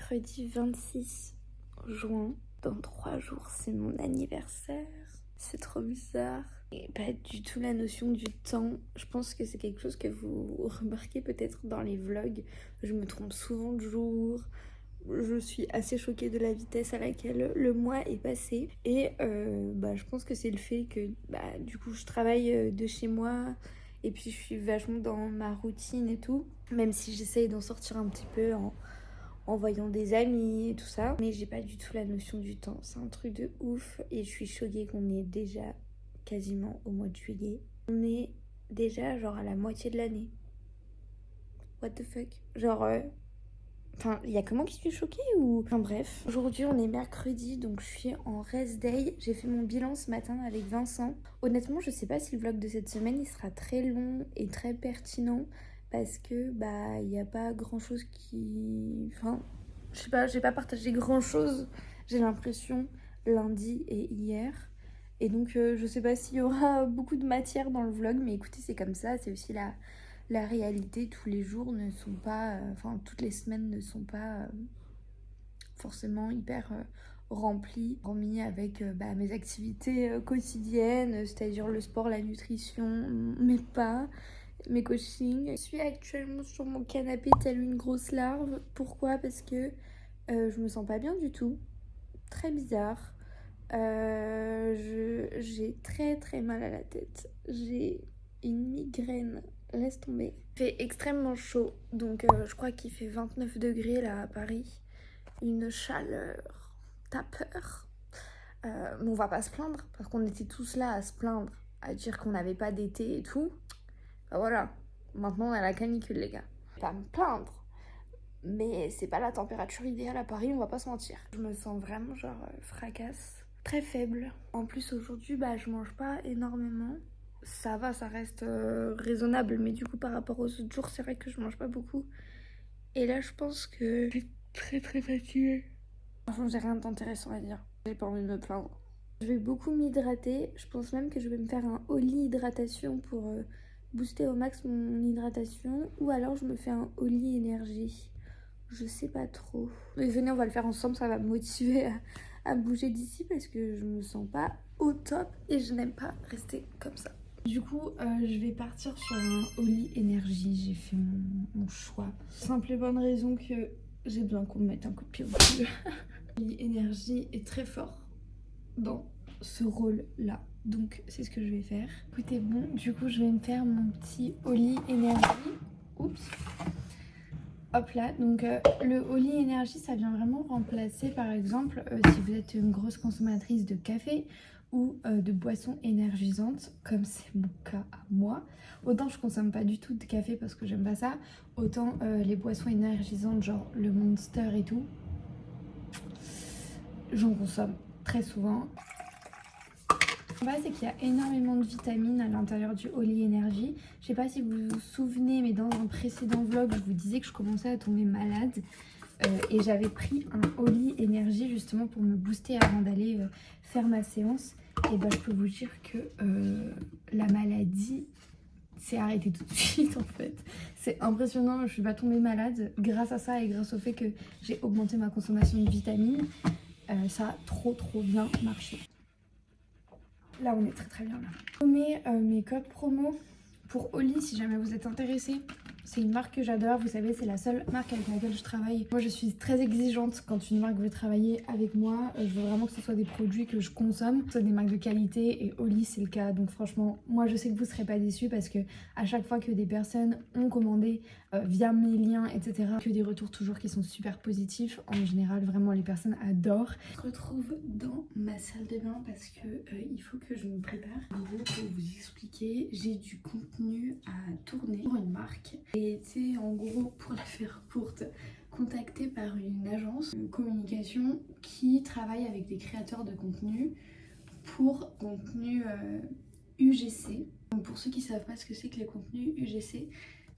mercredi 26 juin. Dans 3 jours, c'est mon anniversaire. C'est trop bizarre. Et pas du tout la notion du temps. Je pense que c'est quelque chose que vous remarquez peut-être dans les vlogs. Je me trompe souvent de jour. Je suis assez choquée de la vitesse à laquelle le mois est passé. Et je pense que c'est le fait que du coup je travaille de chez moi. Et puis je suis vachement dans ma routine et tout. Même si j'essaye d'en sortir un petit peu en voyant des amis et tout ça. Mais j'ai pas du tout la notion du temps. C'est un truc de ouf. Et je suis choquée qu'on est déjà quasiment au mois de juillet. On est déjà genre à la moitié de l'année. What the fuck? Enfin, il y a que moi qui suis choquée ou... Enfin bref, aujourd'hui on est mercredi, donc je suis en rest day. J'ai fait mon bilan ce matin avec Vincent. Honnêtement, je sais pas si le vlog de cette semaine il sera très long et très pertinent parce que il y a pas grand chose qui... Enfin, je sais pas, j'ai pas partagé grand chose, j'ai l'impression, lundi et hier. Et donc je sais pas s'il y aura beaucoup de matière dans le vlog, mais écoutez, c'est comme ça, c'est aussi la réalité. Tous les jours ne sont pas, toutes les semaines ne sont pas forcément hyper remplies, remis avec mes activités quotidiennes, c'est-à-dire le sport, la nutrition, mes pas, mes coachings. Je suis actuellement sur mon canapé telle une grosse larve. Pourquoi? Parce que je me sens pas bien du tout. Très bizarre. J'ai très très mal à la tête. J'ai une migraine. Laisse tomber. Il fait extrêmement chaud, donc je crois qu'il fait 29 degrés là à Paris. Une chaleur, t'as peur. Mais on va pas se plaindre, parce qu'on était tous là à se plaindre, à dire qu'on n'avait pas d'été et tout. Voilà, maintenant on a la canicule les gars. Pas me plaindre, mais c'est pas la température idéale à Paris, on va pas se mentir. Je me sens vraiment fracasse, très faible. En plus aujourd'hui, je mange pas énormément. Ça va, ça reste raisonnable, mais du coup par rapport aux autres jours, c'est vrai que je mange pas beaucoup. Et là, je pense que je suis très très fatiguée. Franchement, j'ai rien d'intéressant à dire. J'ai pas envie de me plaindre. Je vais beaucoup m'hydrater. Je pense même que je vais me faire un Oli hydratation pour booster au max mon hydratation. Ou alors je me fais un Oli énergie. Je sais pas trop. Mais venez, on va le faire ensemble, ça va me motiver à bouger d'ici parce que je me sens pas au top et je n'aime pas rester comme ça. Du coup, je vais partir sur un Oli énergie. J'ai fait mon choix. Simple et bonne raison que j'ai besoin qu'on me mette un coup de pied au cul. Oli énergie est très fort dans ce rôle-là. Donc, c'est ce que je vais faire. Écoutez, bon, du coup, je vais me faire mon petit Oli énergie. Oups. Hop là, donc le Oli énergie, ça vient vraiment remplacer par exemple si vous êtes une grosse consommatrice de café ou de boissons énergisantes, comme c'est mon cas à moi. Autant je consomme pas du tout de café parce que j'aime pas ça, autant les boissons énergisantes genre le Monster et tout, j'en consomme très souvent. C'est qu'il y a énormément de vitamines à l'intérieur du Oli énergie. Je sais pas si vous vous souvenez, mais dans un précédent vlog, je vous disais que je commençais à tomber malade. Et j'avais pris un Oli énergie justement pour me booster avant d'aller faire ma séance. Et je peux vous dire que la maladie s'est arrêtée tout de suite en fait. C'est impressionnant, je suis pas tombée malade grâce à ça et grâce au fait que j'ai augmenté ma consommation de vitamines. Ça a trop bien marché. Là, on est très bien là. Je mets mes codes promo pour Oli si jamais vous êtes intéressés. C'est une marque que j'adore, vous savez, c'est la seule marque avec laquelle je travaille. Moi, je suis très exigeante quand une marque veut travailler avec moi. Je veux vraiment que ce soit des produits que je consomme, que ce soit des marques de qualité et Oli, c'est le cas. Donc franchement, moi, je sais que vous ne serez pas déçus parce que à chaque fois que des personnes ont commandé via mes liens, etc., que des retours toujours qui sont super positifs. En général, vraiment, les personnes adorent. Je me retrouve dans ma salle de bain parce que il faut que je me prépare. En gros, pour vous expliquer, j'ai du contenu à tourner pour une marque. J'ai été en gros, pour la faire courte, contactée par une agence de communication qui travaille avec des créateurs de contenu pour contenu UGC. Donc pour ceux qui ne savent pas ce que c'est que les contenus UGC,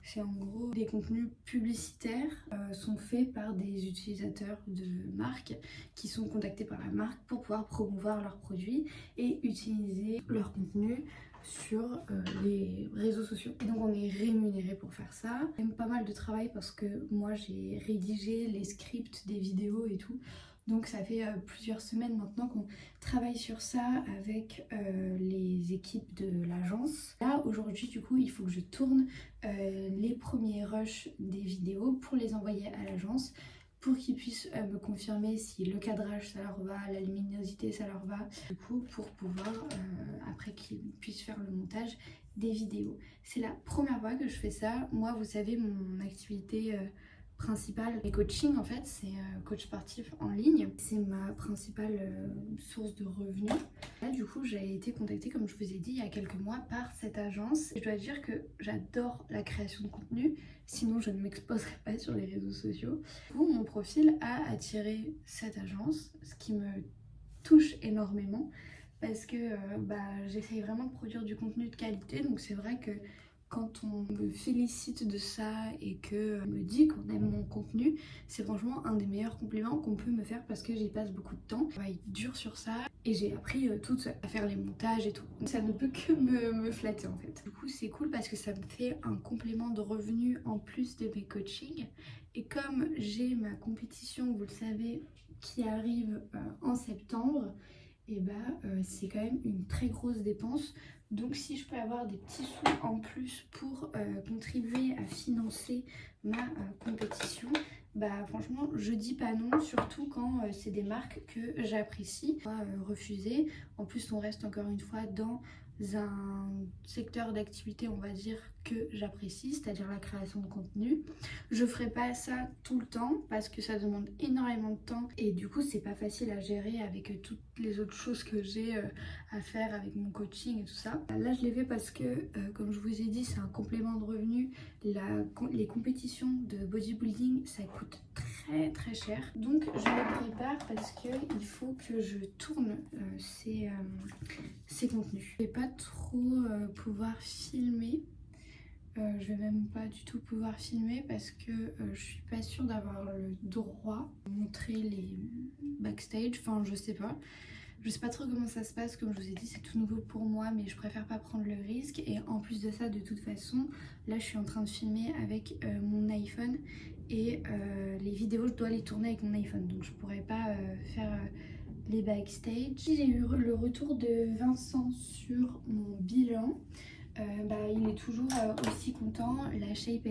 c'est en gros des contenus publicitaires sont faits par des utilisateurs de marques qui sont contactés par la marque pour pouvoir promouvoir leurs produits et utiliser leur contenu sur les réseaux sociaux. Et donc on est rémunéré pour faire ça. C'est même pas mal de travail parce que moi j'ai rédigé les scripts des vidéos et tout. Donc ça fait plusieurs semaines maintenant qu'on travaille sur ça avec les équipes de l'agence. Là aujourd'hui du coup il faut que je tourne les premiers rushs des vidéos pour les envoyer à l'agence pour qu'ils puissent me confirmer si le cadrage ça leur va, la luminosité ça leur va, du coup pour pouvoir après qu'ils puissent faire le montage des vidéos. C'est la première fois que je fais ça. Moi vous savez mon activité principale, les coachings en fait, c'est coach sportif en ligne, c'est ma principale source de revenus. Là du coup j'ai été contactée comme je vous ai dit il y a quelques mois par cette agence. Je dois dire que j'adore la création de contenu, sinon je ne m'exposerai pas sur les réseaux sociaux. Du coup mon profil a attiré cette agence, ce qui me touche énormément parce que j'essaye vraiment de produire du contenu de qualité, donc c'est vrai que quand on me félicite de ça et qu'on me dit qu'on aime mon contenu, c'est franchement un des meilleurs compliments qu'on peut me faire parce que j'y passe beaucoup de temps. Je travaille dur sur ça et j'ai appris toute seule à faire les montages et tout. Donc ça ne peut que me flatter en fait. Du coup c'est cool parce que ça me fait un complément de revenus en plus de mes coachings. Et comme j'ai ma compétition, vous le savez, qui arrive en septembre, et c'est quand même une très grosse dépense. Donc si je peux avoir des petits sous en plus pour contribuer à financer ma compétition, franchement je dis pas non, surtout quand c'est des marques que j'apprécie. Pas refuser. En plus on reste encore une fois dans un secteur d'activité on va dire que j'apprécie, c'est-à-dire la création de contenu. Je ferai pas ça tout le temps parce que ça demande énormément de temps et du coup c'est pas facile à gérer avec toutes les autres choses que j'ai à faire avec mon coaching et tout ça. Là je l'ai fait parce que comme je vous ai dit c'est un complément de revenu. Les compétitions de bodybuilding ça coûte très très cher, donc je me prépare parce que il faut que je tourne ces contenus. Je vais pas trop pouvoir filmer. Je vais même pas du tout pouvoir filmer parce que je suis pas sûre d'avoir le droit de montrer les backstage, enfin je sais pas. Je sais pas trop comment ça se passe, comme je vous ai dit c'est tout nouveau pour moi mais je préfère pas prendre le risque. Et en plus de ça de toute façon là je suis en train de filmer avec mon iPhone et les vidéos je dois les tourner avec mon iPhone donc je pourrais pas faire les backstage. J'ai eu le retour de Vincent sur mon bilan. Il est toujours aussi content. La shape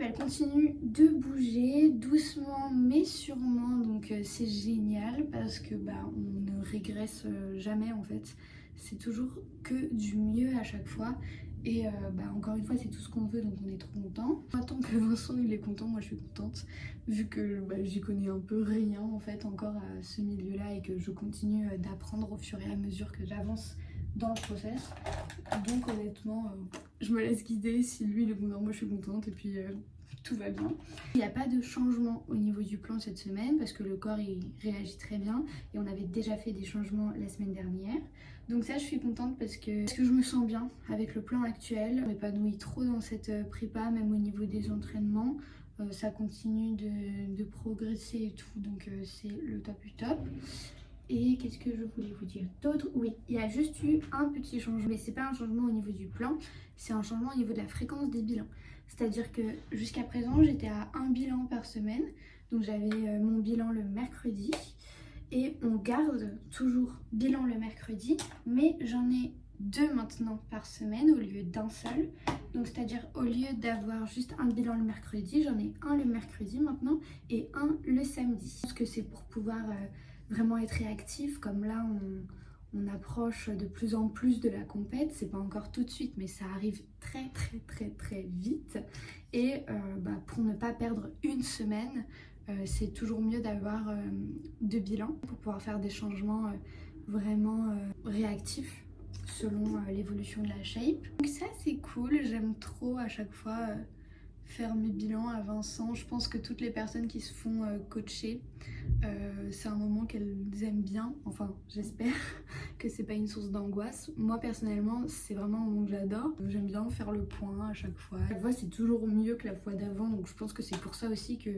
elle continue de bouger doucement mais sûrement, donc c'est génial parce que on ne régresse jamais en fait. C'est toujours que du mieux à chaque fois. Et encore une fois c'est tout ce qu'on veut donc on est trop content. Tant que Vincent il est content, moi je suis contente vu que j'y connais un peu rien en fait encore à ce milieu là et que je continue d'apprendre au fur et à mesure que j'avance dans le process. Donc honnêtement je me laisse guider, si lui il est content moi je suis contente et puis tout va bien. Il n'y a pas de changement au niveau du plan cette semaine parce que le corps il réagit très bien et on avait déjà fait des changements la semaine dernière. Donc ça je suis contente parce que je me sens bien avec le plan actuel. Je m'épanouis trop dans cette prépa, même au niveau des entraînements. Ça continue de progresser et tout, donc c'est le top du top. Et qu'est-ce que je voulais vous dire d'autre? Oui, il y a juste eu un petit changement, mais c'est pas un changement au niveau du plan, c'est un changement au niveau de la fréquence des bilans. C'est-à-dire que jusqu'à présent, j'étais à un bilan par semaine, donc j'avais mon bilan le mercredi, et on garde toujours bilan le mercredi, mais j'en ai 2 maintenant par semaine au lieu d'un seul. Donc c'est-à-dire au lieu d'avoir juste un bilan le mercredi, j'en ai un le mercredi maintenant et un le samedi. Je pense que c'est pour pouvoir vraiment être réactif, comme là on approche de plus en plus de la compète, c'est pas encore tout de suite mais ça arrive très très très très vite et pour ne pas perdre une semaine c'est toujours mieux d'avoir 2 bilans pour pouvoir faire des changements vraiment réactifs selon l'évolution de la shape. Donc ça c'est cool, j'aime trop à chaque fois faire mes bilans à Vincent. Je pense que toutes les personnes qui se font coacher, c'est un moment qu'elles aiment bien, enfin j'espère que c'est pas une source d'angoisse. Moi personnellement c'est vraiment un moment que j'adore, j'aime bien faire le point à chaque fois. La fois c'est toujours mieux que la fois d'avant, donc je pense que c'est pour ça aussi que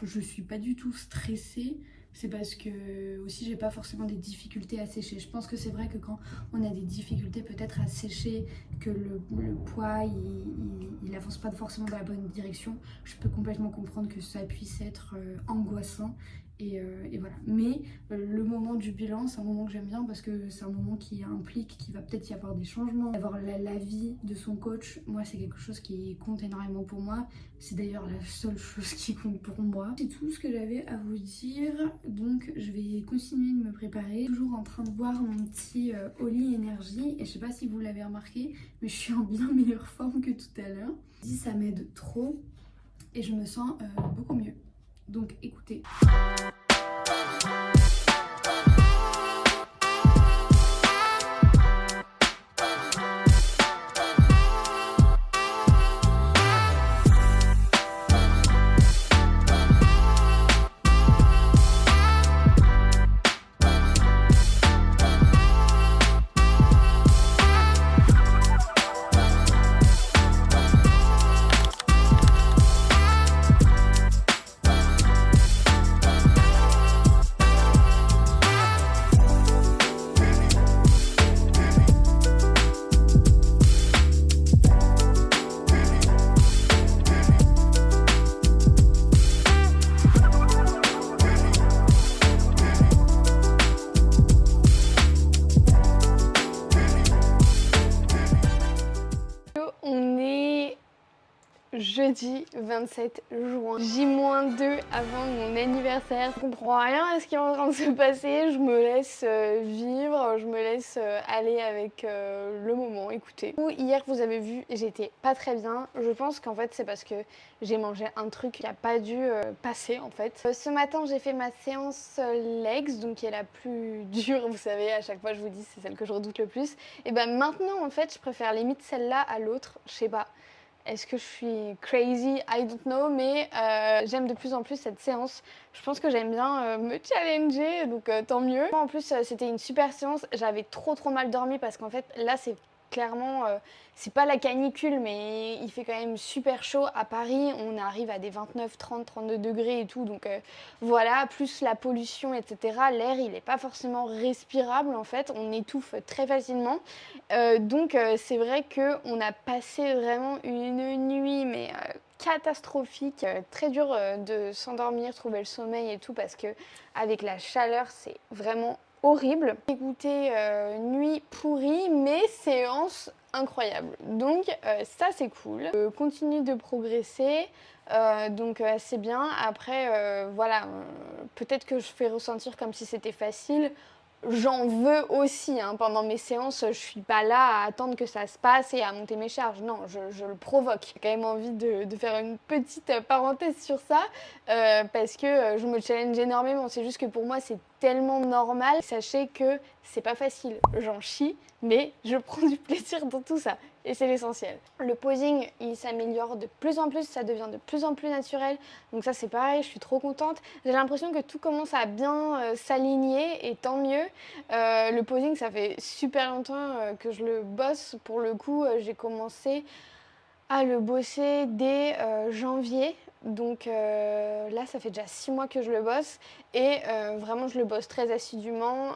je suis pas du tout stressée c'est parce que aussi j'ai pas forcément des difficultés à sécher. Je pense que c'est vrai que quand on a des difficultés peut-être à sécher, que le poids il avance pas forcément dans la bonne direction, je peux complètement comprendre que ça puisse être angoissant. Et voilà. Mais le moment du bilan, c'est un moment que j'aime bien parce que c'est un moment qui implique qu'il va peut-être y avoir des changements. Avoir l'avis de son coach, moi c'est quelque chose qui compte énormément pour moi. C'est d'ailleurs la seule chose qui compte pour moi. C'est tout ce que j'avais à vous dire. Donc je vais continuer de me préparer. Toujours en train de boire mon petit Oli Energy. Et je sais pas si vous l'avez remarqué, mais je suis en bien meilleure forme que tout à l'heure. Ça m'aide trop et je me sens beaucoup mieux. Donc écoutez. Jeudi 27 juin, J-2 avant mon anniversaire. Je comprends rien à ce qui est en train de se passer, je me laisse vivre, je me laisse aller avec le moment, écoutez. Hier vous avez vu, j'étais pas très bien, je pense qu'en fait c'est parce que j'ai mangé un truc qui a pas dû passer en fait. Ce matin j'ai fait ma séance legs, donc qui est la plus dure, vous savez, à chaque fois je vous dis c'est celle que je redoute le plus. Et ben maintenant en fait je préfère limite celle-là à l'autre, je sais pas. Est-ce que je suis crazy? I don't know, mais j'aime de plus en plus cette séance. Je pense que j'aime bien me challenger, donc tant mieux. En plus, c'était une super séance. J'avais trop mal dormi parce qu'en fait, là, c'est clairement, c'est pas la canicule, mais il fait quand même super chaud à Paris. On arrive à des 29, 30, 32 degrés et tout, donc voilà, plus la pollution, etc. L'air, il n'est pas forcément respirable en fait. On étouffe très facilement. Donc c'est vrai qu'on a passé vraiment une nuit, mais catastrophique, très dur de s'endormir, trouver le sommeil et tout, parce que avec la chaleur, c'est vraiment horrible. Écoutez, nuit pourrie, mais séance incroyable. Donc ça c'est cool. Continue de progresser. Donc c'est bien. Après, voilà, peut-être que je fais ressentir comme si c'était facile. J'en veux aussi, hein. Pendant mes séances, je suis pas là à attendre que ça se passe et à monter mes charges. Non, je le provoque. J'ai quand même envie de faire une petite parenthèse sur ça parce que je me challenge énormément. C'est juste que pour moi, c'est tellement normal. Sachez que c'est pas facile. J'en chie, mais je prends du plaisir dans tout ça. Et c'est l'essentiel. Le posing, il s'améliore de plus en plus, ça devient de plus en plus naturel. Donc ça, c'est pareil, je suis trop contente. J'ai l'impression que tout commence à bien s'aligner et tant mieux. Le posing, ça fait super longtemps que je le bosse. Pour le coup, j'ai commencé à le bosser dès janvier. Donc là, ça fait déjà 6 mois que je le bosse et vraiment, je le bosse très assidûment,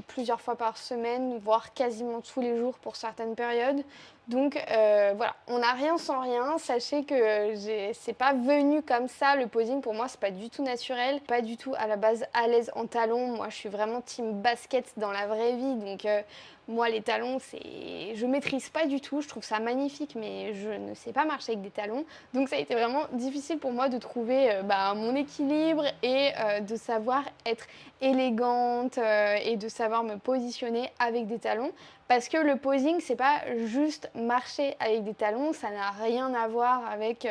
plusieurs fois par semaine, voire quasiment tous les jours pour certaines périodes. Donc voilà, on n'a rien sans rien. Sachez que c'est pas venu comme ça. Le posing, pour moi, c'est pas du tout naturel, pas du tout à la base à l'aise en talons. Moi, je suis vraiment team basket dans la vraie vie, donc moi, les talons, je maîtrise pas du tout. Je trouve ça magnifique, mais je ne sais pas marcher avec des talons. Donc ça a été vraiment difficile pour moi de trouver mon équilibre et de savoir être élégante et de savoir me positionner avec des talons. Parce que le posing, c'est pas juste marcher avec des talons, ça n'a rien à voir avec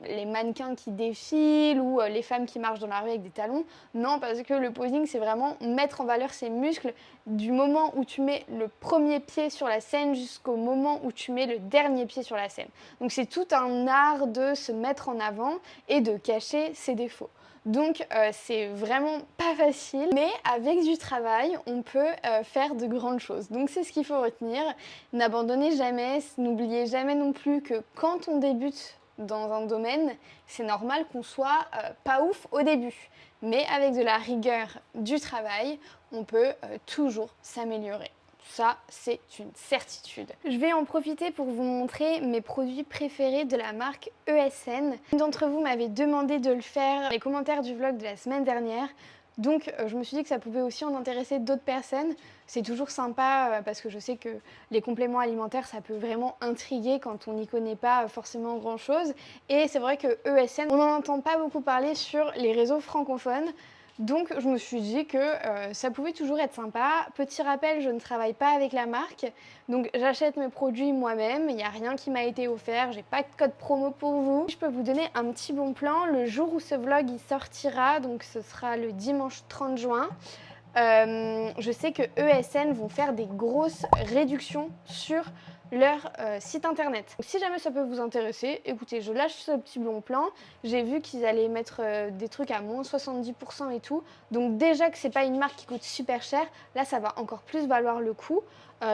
les mannequins qui défilent ou les femmes qui marchent dans la rue avec des talons. Non, parce que le posing, c'est vraiment mettre en valeur ses muscles du moment où tu mets le premier pied sur la scène jusqu'au moment où tu mets le dernier pied sur la scène. Donc c'est tout un art de se mettre en avant et de cacher ses défauts. Donc c'est vraiment pas facile, mais avec du travail, on peut faire de grandes choses. Donc c'est ce qu'il faut retenir. N'abandonnez jamais, n'oubliez jamais non plus que quand on débute dans un domaine, c'est normal qu'on soit pas ouf au début. Mais avec de la rigueur, du travail, on peut toujours s'améliorer. Ça, c'est une certitude. Je vais en profiter pour vous montrer mes produits préférés de la marque ESN. Une d'entre vous m'avait demandé de le faire dans les commentaires du vlog de la semaine dernière. Donc je me suis dit que ça pouvait aussi en intéresser d'autres personnes. C'est toujours sympa parce que je sais que les compléments alimentaires, ça peut vraiment intriguer quand on n'y connaît pas forcément grand chose. Et c'est vrai que ESN, on n'en entend pas beaucoup parler sur les réseaux francophones. Donc je me suis dit que ça pouvait toujours être sympa. Petit rappel, je ne travaille pas avec la marque, donc j'achète mes produits moi-même, il n'y a rien qui m'a été offert, j'ai pas de code promo pour vous. Je peux vous donner un petit bon plan le jour où ce vlog il sortira, donc ce sera le dimanche 30 juin. Je sais que ESN vont faire des grosses réductions sur leur site internet. Donc, si jamais ça peut vous intéresser, écoutez, je lâche ce petit bon plan. J'ai vu qu'ils allaient mettre des trucs à moins 70% et tout. Donc déjà que c'est pas une marque qui coûte super cher, là ça va encore plus valoir le coup.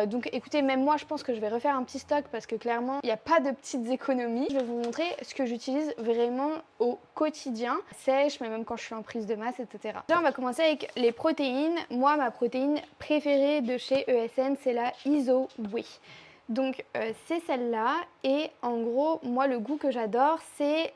Donc écoutez, même moi je pense que je vais refaire un petit stock parce que clairement il n'y a pas de petites économies. Je vais vous montrer ce que j'utilise vraiment au quotidien, sèche, mais même quand je suis en prise de masse, etc. Déjà on va commencer avec les protéines. Moi ma protéine préférée de chez ESN c'est la Iso Whey. Donc c'est celle-là et en gros moi le goût que j'adore c'est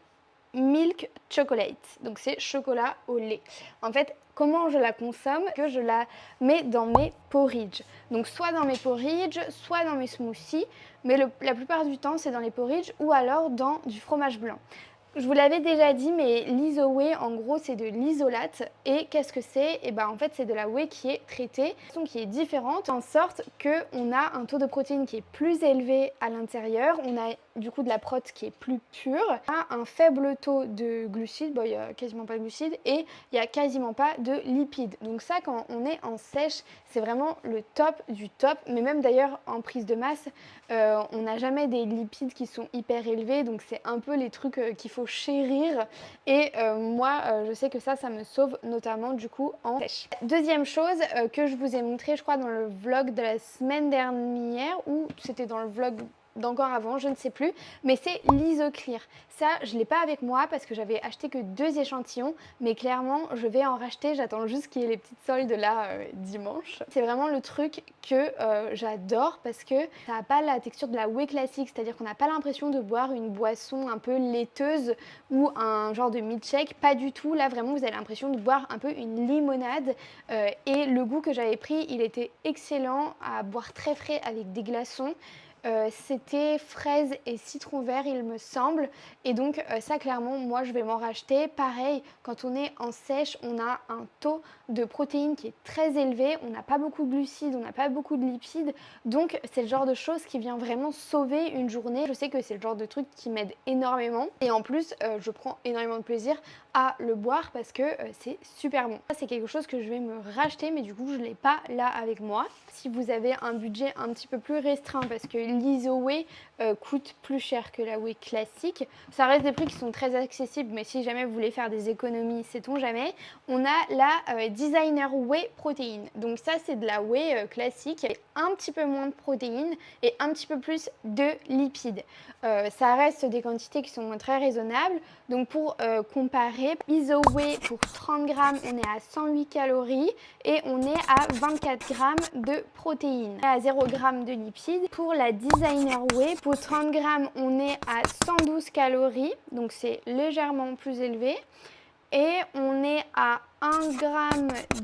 milk chocolate, donc c'est chocolat au lait. En fait comment je la consomme, que je la mets dans mes porridge. Donc soit dans mes porridge, soit dans mes smoothies, mais la plupart du temps c'est dans les porridge ou alors dans du fromage blanc. Je vous l'avais déjà dit, mais l'Iso Whey, en gros, c'est de l'isolate. Et qu'est-ce que c'est? Et ben en fait, c'est de la whey qui est traitée, qui est différente, en sorte qu'on a un taux de protéines qui est plus élevé à l'intérieur. On a du coup de la prot qui est plus pure, a un faible taux de glucides, bon, il n'y a quasiment pas de glucides, et il n'y a quasiment pas de lipides. Donc ça, quand on est en sèche, c'est vraiment le top du top. Mais même d'ailleurs, en prise de masse, on n'a jamais des lipides qui sont hyper élevés. Donc c'est un peu les trucs qu'il faut chérir et moi je sais que ça me sauve notamment du coup en sèche. Deuxième chose que je vous ai montré je crois dans le vlog de la semaine dernière ou c'était dans le vlog d'encore avant, je ne sais plus, mais c'est l'Isoclear. Ça, je ne l'ai pas avec moi parce que j'avais acheté que 2 échantillons, mais clairement, je vais en racheter. J'attends juste qu'il y ait les petites soldes là dimanche. C'est vraiment le truc que j'adore parce que ça n'a pas la texture de la whey classique, c'est-à-dire qu'on n'a pas l'impression de boire une boisson un peu laiteuse ou un genre de milkshake, pas du tout. Là, vraiment, vous avez l'impression de boire un peu une limonade et le goût que j'avais pris, il était excellent à boire très frais avec des glaçons. C'était fraise et citron vert il me semble et donc ça clairement moi je vais m'en racheter. Pareil quand on est en sèche on a un taux de protéines qui est très élevé, on n'a pas beaucoup de glucides, on n'a pas beaucoup de lipides donc c'est le genre de chose qui vient vraiment sauver une journée. Je sais que c'est le genre de truc qui m'aide énormément et en plus je prends énormément de plaisir à le boire parce que c'est super bon. Ça c'est quelque chose que je vais me racheter mais du coup je ne l'ai pas là avec moi. Si vous avez un budget un petit peu plus restreint parce que l'Iso Whey coûte plus cher que la whey classique, ça reste des prix qui sont très accessibles mais si jamais vous voulez faire des économies, sait-on jamais, on a la Designer Whey Protein. Donc ça c'est de la whey classique avec un petit peu moins de protéines et un petit peu plus de lipides. Ça reste des quantités qui sont très raisonnables. Donc pour comparer, Iso Whey pour 30 grammes on est à 108 calories et on est à 24 grammes de protéines, à 0 g de lipides. Pour la Designer Whey, pour 30 grammes on est à 112 calories, donc c'est légèrement plus élevé. Et on est à 1 g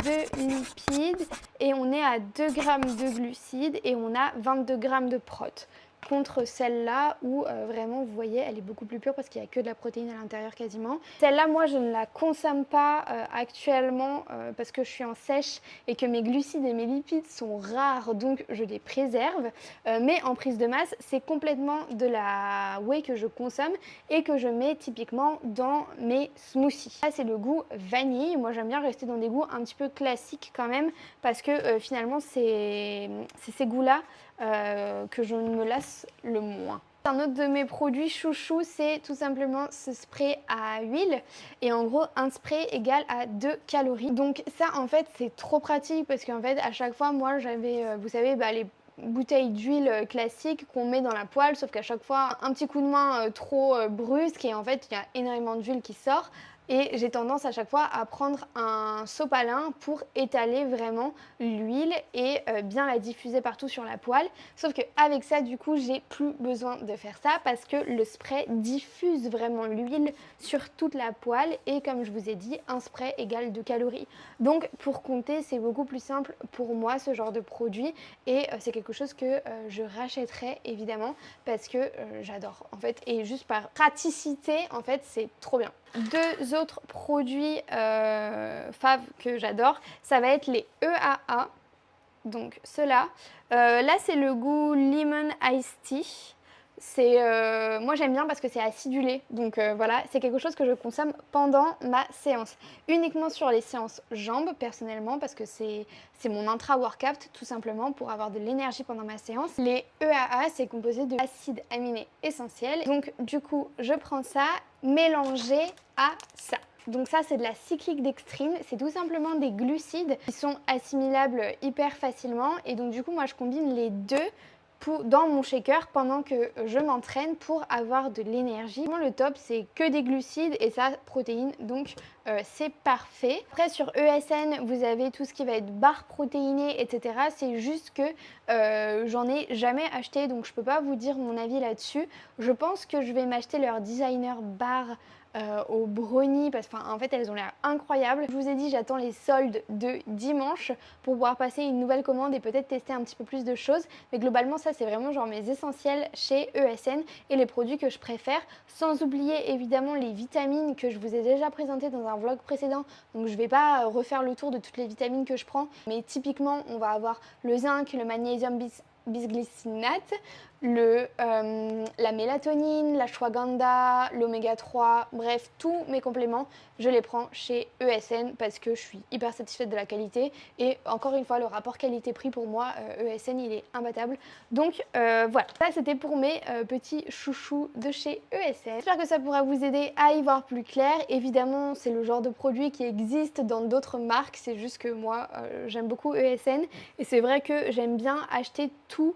de lipides et on est à 2 g de glucides et on a 22 g de prot. Contre celle-là où vraiment vous voyez elle est beaucoup plus pure parce qu'il n'y a que de la protéine à l'intérieur quasiment. Celle-là moi je ne la consomme pas actuellement parce que je suis en sèche et que mes glucides et mes lipides sont rares donc je les préserve. Mais en prise de masse c'est complètement de la whey que je consomme et que je mets typiquement dans mes smoothies. Là c'est le goût vanille. Moi j'aime bien rester dans des goûts un petit peu classiques quand même parce que finalement c'est ces goûts-là que je ne me lasse le moins. Un autre de mes produits chouchou, c'est tout simplement ce spray à huile. Et en gros, un spray égale à 2 calories. Donc ça, en fait, c'est trop pratique parce qu'en fait, à chaque fois, moi, j'avais, vous savez, bouteille d'huile classique qu'on met dans la poêle, sauf qu'à chaque fois, un petit coup de main trop brusque et en fait, il y a énormément d'huile qui sort. Et j'ai tendance à chaque fois à prendre un sopalin pour étaler vraiment l'huile et bien la diffuser partout sur la poêle. Sauf qu'avec ça, du coup, j'ai plus besoin de faire ça parce que le spray diffuse vraiment l'huile sur toute la poêle et comme je vous ai dit, un spray égale 2 calories. Donc pour compter, c'est beaucoup plus simple pour moi ce genre de produit et c'est quelque chose que je rachèterai évidemment parce que j'adore en fait et juste par praticité en fait c'est trop bien. Deux autres produits faves que j'adore, ça va être les EAA. Donc ceux-là. Là, c'est le goût Lemon Iced Tea. Moi j'aime bien parce que c'est acidulé, donc voilà, c'est quelque chose que je consomme pendant ma séance. Uniquement sur les séances jambes, personnellement, parce que c'est mon intra-workout, tout simplement, pour avoir de l'énergie pendant ma séance. Les EAA, c'est composé d'acides aminés essentiels. Donc du coup, je prends ça mélangé à ça. Donc ça, c'est de la cyclique dextrine, c'est tout simplement des glucides qui sont assimilables hyper facilement et donc du coup, moi je combine les deux dans mon shaker pendant que je m'entraîne pour avoir de l'énergie. Le top, c'est que des glucides et ça, protéines, donc c'est parfait. Après, sur ESN, vous avez tout ce qui va être barres protéinées, etc. C'est juste que j'en ai jamais acheté, donc je peux pas vous dire mon avis là-dessus. Je pense que je vais m'acheter leur designer bar au brownie parce qu'en fait elles ont l'air incroyables. Je vous ai dit j'attends les soldes de dimanche pour pouvoir passer une nouvelle commande et peut-être tester un petit peu plus de choses, mais globalement ça c'est vraiment genre mes essentiels chez ESN et les produits que je préfère, sans oublier évidemment les vitamines que je vous ai déjà présentées dans un vlog précédent, donc je vais pas refaire le tour de toutes les vitamines que je prends, mais typiquement on va avoir le zinc, le magnésium bisglycinate, la mélatonine, l'ashwagandha, l'oméga 3, bref, tous mes compléments, je les prends chez ESN parce que je suis hyper satisfaite de la qualité et encore une fois, le rapport qualité-prix pour moi, ESN, il est imbattable. Donc voilà, ça c'était pour mes petits chouchous de chez ESN. J'espère que ça pourra vous aider à y voir plus clair. Évidemment, c'est le genre de produit qui existe dans d'autres marques, c'est juste que moi, j'aime beaucoup ESN et c'est vrai que j'aime bien acheter tout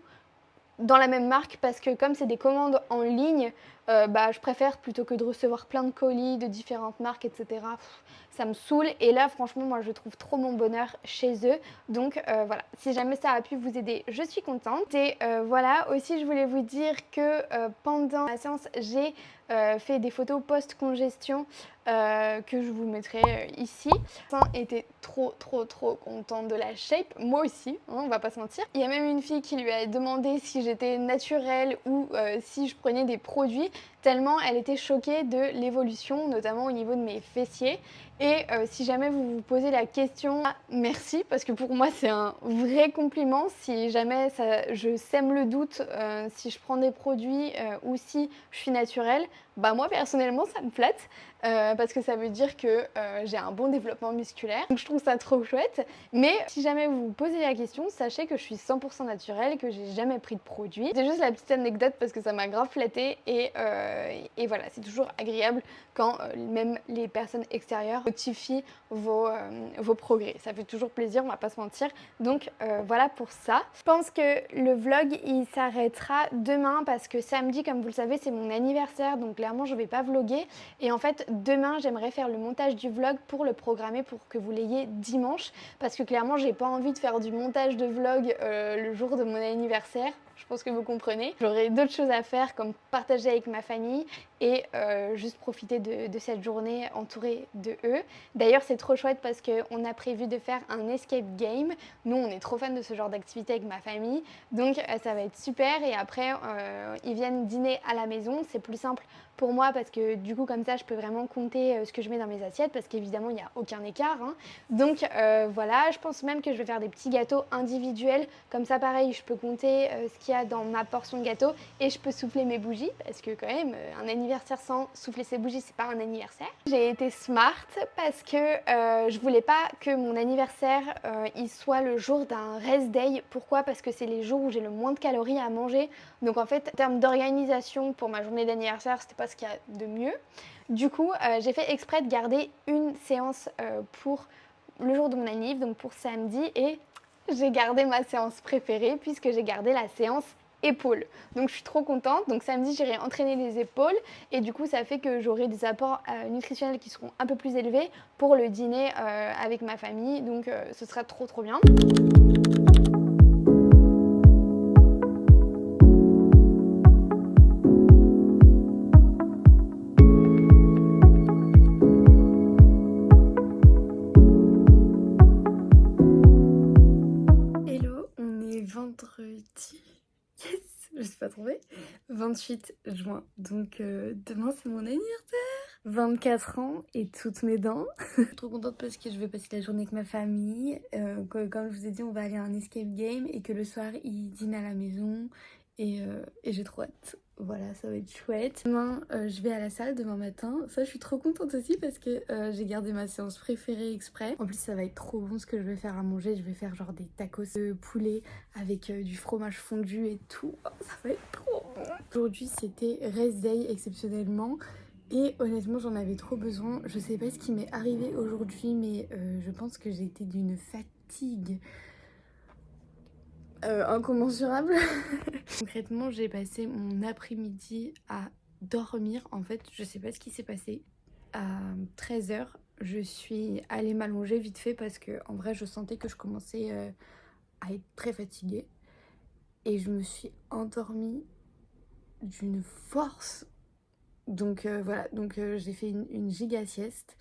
dans la même marque parce que comme c'est des commandes en ligne, je préfère plutôt que de recevoir plein de colis de différentes marques, etc. Ça me saoule et là franchement moi je trouve trop mon bonheur chez eux. Donc voilà, si jamais ça a pu vous aider, je suis contente. Et voilà, aussi je voulais vous dire que pendant la séance, j'ai fait des photos post-congestion que je vous mettrai ici. Était trop contente de la shape, moi aussi, hein, on va pas se mentir. Il y a même une fille qui lui a demandé si j'étais naturelle ou si je prenais des produits, tellement elle était choquée de l'évolution, notamment au niveau de mes fessiers. Et si jamais vous vous posez la question, merci, parce que pour moi c'est un vrai compliment. Si jamais je sème le doute, si je prends des produits ou si je suis naturelle, moi personnellement ça me flatte. Parce que ça veut dire que j'ai un bon développement musculaire. Donc je trouve ça trop chouette. Mais si jamais vous vous posez la question, sachez que je suis 100% naturelle, que j'ai jamais pris de produit. C'est juste la petite anecdote parce que ça m'a grave flattée et voilà, c'est toujours agréable quand même les personnes extérieures notifient vos progrès. Ça fait toujours plaisir, on va pas se mentir. Donc voilà pour ça. Je pense que le vlog il s'arrêtera demain parce que samedi, comme vous le savez, c'est mon anniversaire. Donc clairement je vais pas vlogger. Et en fait, demain, j'aimerais faire le montage du vlog pour le programmer pour que vous l'ayez dimanche. Parce que clairement, j'ai pas envie de faire du montage de vlog le jour de mon anniversaire. Je pense que vous comprenez. J'aurai d'autres choses à faire comme partager avec ma famille et juste profiter de cette journée entourée de eux. D'ailleurs, c'est trop chouette parce qu'on a prévu de faire un escape game. Nous, on est trop fans de ce genre d'activité avec ma famille. Donc, ça va être super. Et après, ils viennent dîner à la maison. C'est plus simple pour moi parce que du coup, comme ça, je peux vraiment compter ce que je mets dans mes assiettes parce qu'évidemment, il n'y a aucun écart. Hein. Donc, voilà. Je pense même que je vais faire des petits gâteaux individuels. Comme ça, pareil, je peux compter ce qu'il y a dans ma portion de gâteau et je peux souffler mes bougies parce que quand même, un anniversaire sans souffler ses bougies, c'est pas un anniversaire. J'ai été smart parce que je voulais pas que mon anniversaire il soit le jour d'un rest day. Pourquoi? Parce que c'est les jours où j'ai le moins de calories à manger. Donc en fait, en termes d'organisation pour ma journée d'anniversaire, c'était pas ce qu'il y a de mieux. Du coup, j'ai fait exprès de garder une séance pour le jour de mon anniv, donc pour samedi, et j'ai gardé ma séance préférée puisque j'ai gardé la séance épaules. Donc je suis trop contente. Donc samedi, j'irai entraîner les épaules et du coup, ça fait que j'aurai des apports nutritionnels qui seront un peu plus élevés pour le dîner avec ma famille. Donc ce sera trop bien. Vendredi, yes, je suis pas trompée, 28 juin, donc demain c'est mon anniversaire, 24 ans et toutes mes dents. Je suis trop contente parce que je vais passer la journée avec ma famille, comme je vous ai dit on va aller à un escape game et que le soir ils dînent à la maison et j'ai trop hâte. Voilà, ça va être chouette. Demain, je vais à la salle demain matin. Ça, je suis trop contente aussi parce que j'ai gardé ma séance préférée exprès. En plus, ça va être trop bon ce que je vais faire à manger. Je vais faire genre des tacos de poulet avec du fromage fondu et tout. Oh, ça va être trop bon. Aujourd'hui, c'était rest day exceptionnellement. Et honnêtement, j'en avais trop besoin. Je sais pas ce qui m'est arrivé aujourd'hui, mais je pense que j'ai été d'une fatigue incommensurable. Concrètement, j'ai passé mon après-midi à dormir. En fait, je sais pas ce qui s'est passé. À 13h, je suis allée m'allonger vite fait parce que en vrai, je sentais que je commençais à être très fatiguée. Et je me suis endormie d'une force. Donc voilà, donc j'ai fait une giga sieste.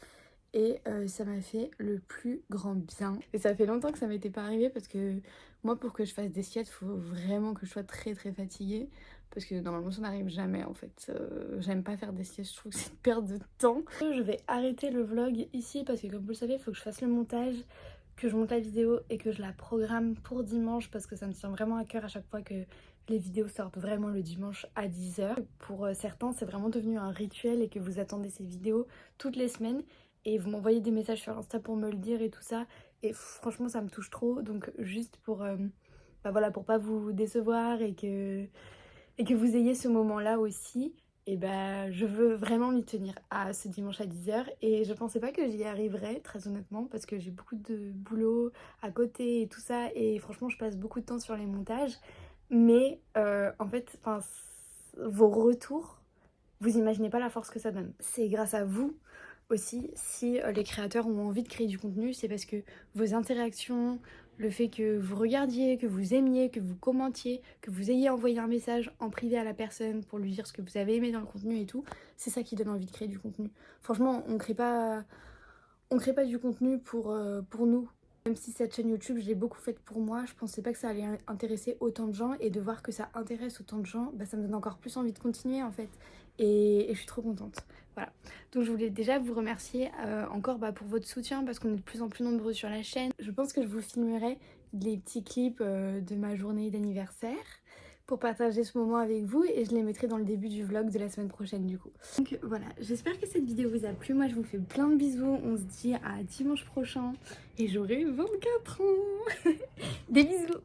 Et ça m'a fait le plus grand bien. Et ça fait longtemps que ça m'était pas arrivé parce que moi pour que je fasse des siestes, il faut vraiment que je sois très fatiguée. Parce que normalement ça n'arrive jamais en fait. J'aime pas faire des siestes, je trouve que c'est une perte de temps. Je vais arrêter le vlog ici parce que comme vous le savez, il faut que je fasse le montage, que je monte la vidéo et que je la programme pour dimanche parce que ça me tient vraiment à cœur à chaque fois que les vidéos sortent vraiment le dimanche à 10h. Pour certains, c'est vraiment devenu un rituel et que vous attendez ces vidéos toutes les semaines. Et vous m'envoyez des messages sur Insta pour me le dire et tout ça. Et franchement, ça me touche trop. Donc juste pour, voilà, pour pas vous décevoir et que vous ayez ce moment-là aussi, et je veux vraiment m'y tenir à ce dimanche à 10h. Et je pensais pas que j'y arriverais, très honnêtement, parce que j'ai beaucoup de boulot à côté et tout ça. Et franchement, je passe beaucoup de temps sur les montages. Mais en fait, vos retours, vous imaginez pas la force que ça donne. C'est grâce à vous aussi, si les créateurs ont envie de créer du contenu, c'est parce que vos interactions, le fait que vous regardiez, que vous aimiez, que vous commentiez, que vous ayez envoyé un message en privé à la personne pour lui dire ce que vous avez aimé dans le contenu et tout, c'est ça qui donne envie de créer du contenu. Franchement, on crée pas du contenu pour nous. Même si cette chaîne YouTube, je l'ai beaucoup faite pour moi, je pensais pas que ça allait intéresser autant de gens, et de voir que ça intéresse autant de gens, ça me donne encore plus envie de continuer en fait. Et je suis trop contente. Voilà. Donc je voulais déjà vous remercier encore pour votre soutien parce qu'on est de plus en plus nombreux sur la chaîne. Je pense que je vous filmerai des petits clips de ma journée d'anniversaire pour partager ce moment avec vous et je les mettrai dans le début du vlog de la semaine prochaine du coup. Donc voilà, j'espère que cette vidéo vous a plu. Moi je vous fais plein de bisous. On se dit à dimanche prochain et j'aurai 24 ans. Des bisous.